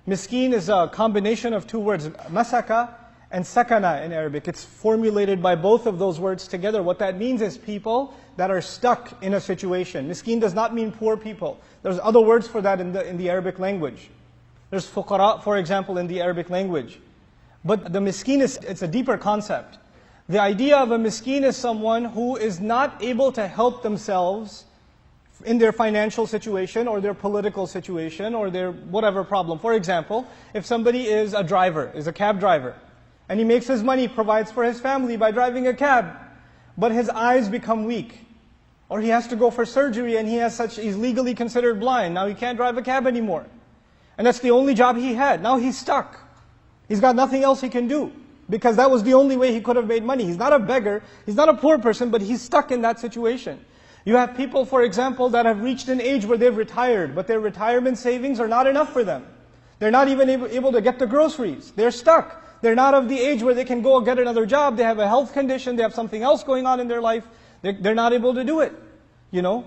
Miskiin is a combination of two words, masaka and sakana in Arabic. It's formulated by both of those words together. What that means is people that are stuck in a situation. Miskiin does not mean poor people. There's other words for that in the Arabic language. There's fuqara, for example, in the Arabic language. But the miskiin it's a deeper concept. The idea of a miskiin is someone who is not able to help themselves in their financial situation or their political situation or their whatever problem. For example, if somebody is a driver, is a cab driver, and he makes his money, provides for his family by driving a cab, but his eyes become weak, or he has to go for surgery and he's legally considered blind. Now he can't drive a cab anymore. And that's the only job he had. Now he's stuck. He's got nothing else he can do, because that was the only way he could have made money. He's not a beggar, he's not a poor person, but he's stuck in that situation. You have people, for example, that have reached an age where they've retired, but their retirement savings are not enough for them. They're not even able to get the groceries. They're stuck. They're not of the age where they can go get another job. They have a health condition, they have something else going on in their life. They're not able to do it, you know.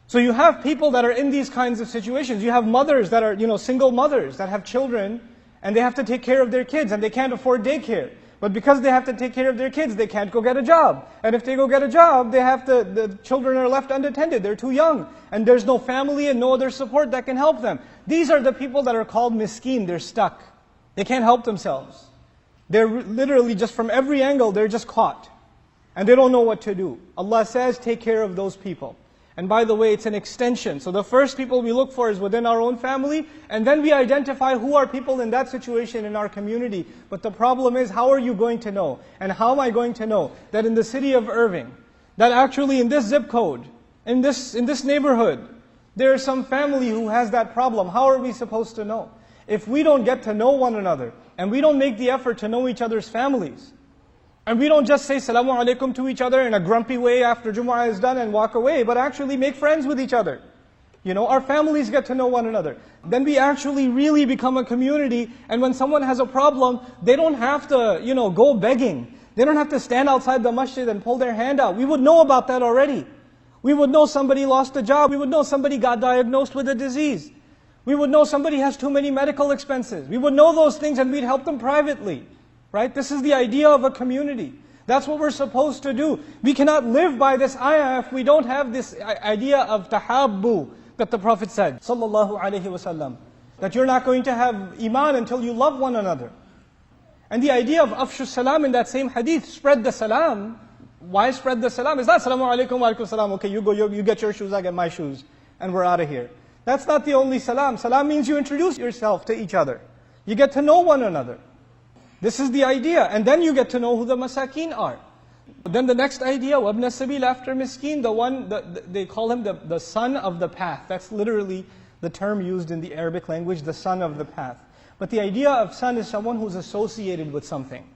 So you have people that are in these kinds of situations. You have mothers that are, single mothers that have children, and they have to take care of their kids, and they can't afford daycare. But because they have to take care of their kids, they can't go get a job. And if they go get a job, the children are left unattended. They're too young. And there's no family and no other support that can help them. These are the people that are called miskiin. They're stuck. They can't help themselves. They're literally just from every angle, they're just caught. And they don't know what to do. Allah says, take care of those people. And by the way, it's an extension. So the first people we look for is within our own family, and then we identify who are people in that situation in our community. But the problem is, how are you going to know? And how am I going to know that in the city of Irving, that actually in this zip code, in this neighborhood, there is some family who has that problem? How are we supposed to know? If we don't get to know one another, and we don't make the effort to know each other's families, and we don't just say Salamu Alaikum to each other in a grumpy way after Jumu'ah is done and walk away, but actually make friends with each other. Our families get to know one another. Then we actually really become a community, and when someone has a problem, they don't have to, go begging. They don't have to stand outside the masjid and pull their hand out. We would know about that already. We would know somebody lost a job. We would know somebody got diagnosed with a disease. We would know somebody has too many medical expenses. We would know those things and we'd help them privately. Right? This is the idea of a community. That's what we're supposed to do. We cannot live by this ayah if we don't have this idea of tahabbu that the Prophet said, sallallahu alaihi wasallam, that you're not going to have iman until you love one another. And the idea of afshu salam in that same hadith, spread the salam. Why spread the salam? It's not salamu alaikum wa alaikum salam. Okay, you go, you get your shoes, I get my shoes, and we're out of here. That's not the only salam. Salam means you introduce yourself to each other. You get to know one another. This is the idea, and then you get to know who the masakeen are. Then the next idea, Wabnissabeel after miskiin, they call him the son of the path. That's literally the term used in the Arabic language, the son of the path. But the idea of son is someone who's associated with something.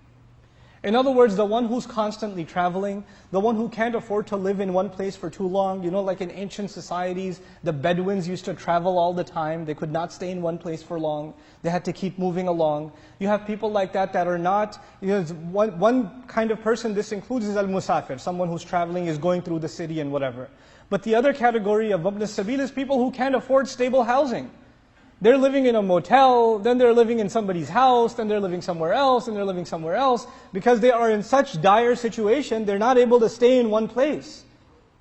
In other words, the one who's constantly traveling, the one who can't afford to live in one place for too long. Like in ancient societies, the Bedouins used to travel all the time. They could not stay in one place for long. They had to keep moving along. You have people like that are not, one kind of person this includes is al-musafir, someone who's traveling, is going through the city and whatever. But the other category of Wabnissabeel is people who can't afford stable housing. They're living in a motel, then they're living in somebody's house, then they're living somewhere else, and they're living somewhere else. Because they are in such dire situation, they're not able to stay in one place.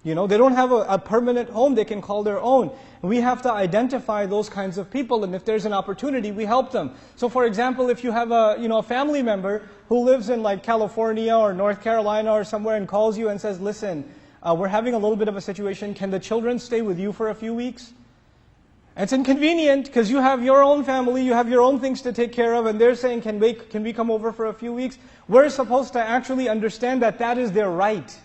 They don't have a permanent home they can call their own. And we have to identify those kinds of people, and if there's an opportunity, we help them. So for example, if you have a family member who lives in like California or North Carolina or somewhere and calls you and says, listen, we're having a little bit of a situation, can the children stay with you for a few weeks? It's inconvenient because you have your own family, you have your own things to take care of, and they're saying, can we come over for a few weeks? We're supposed to actually understand that is their right.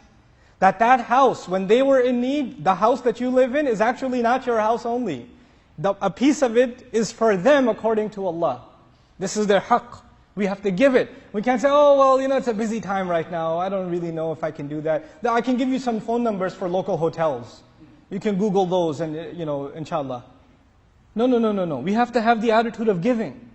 That house, when they were in need, the house that you live in is actually not your house only. A piece of it is for them according to Allah. This is their haqq. We have to give it. We can't say, oh well, it's a busy time right now, I don't really know if I can do that. I can give you some phone numbers for local hotels. You can Google those and inshallah. No. We have to have the attitude of giving.